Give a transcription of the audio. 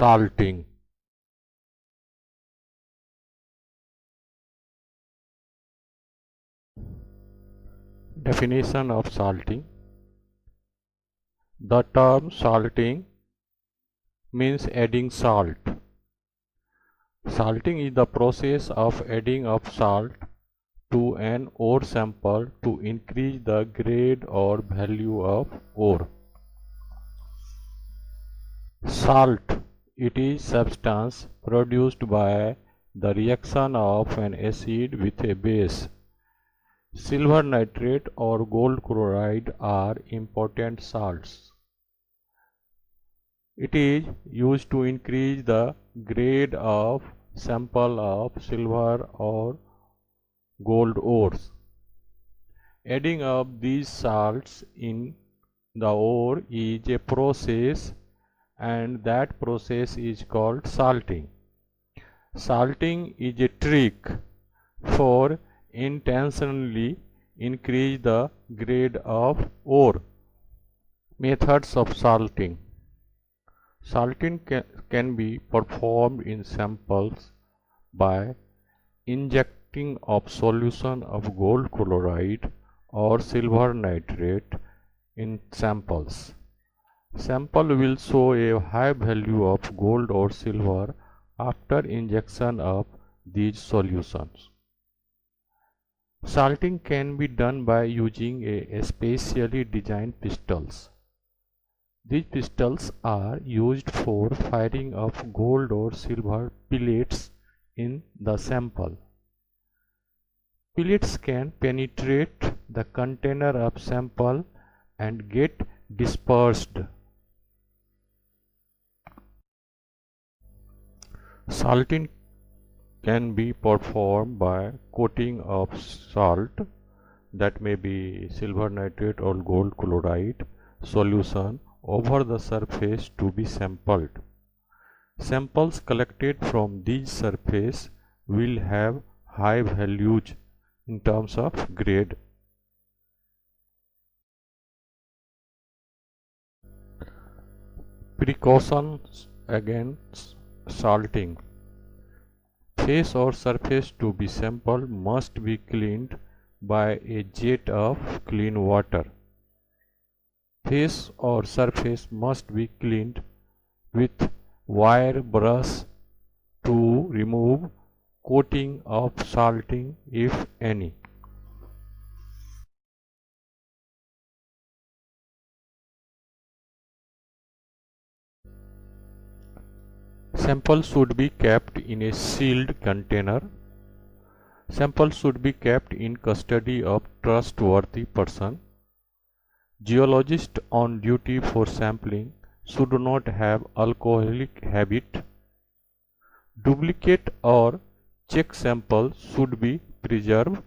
Salting. Definition of salting. The term salting means adding salt. Salting is the process of adding of salt to an ore sample to increase the grade or value of ore. Salt, it is substance produced by the reaction of an acid with a base. Silver nitrate or gold chloride are important salts. It is used to increase the grade of sample of silver or gold ores. Adding of these salts in the ore is a process, and that process is called salting. Salting is a trick for intentionally increase the grade of ore. Methods of salting. Salting can be performed in samples by injecting of solution of gold chloride or silver nitrate in samples. Sample will show a high value of gold or silver after injection of these solutions. Salting can be done by using a specially designed pistols. These pistols are used for firing of gold or silver pellets in the sample. Pellets can penetrate the container of sample and get dispersed. Salting can be performed by coating of salt, that may be silver nitrate or gold chloride solution, over the surface to be sampled. Samples collected from these surface will have high values in terms of grade. Precautions against salting. Face or surface to be sampled must be cleaned by a jet of clean water. Face or surface must be cleaned with wire brush to remove coating of salting if any. Samples should be kept in a sealed container. Samples should be kept in custody of trustworthy person. Geologists on duty for sampling should not have alcoholic habit. Duplicate or check samples should be preserved.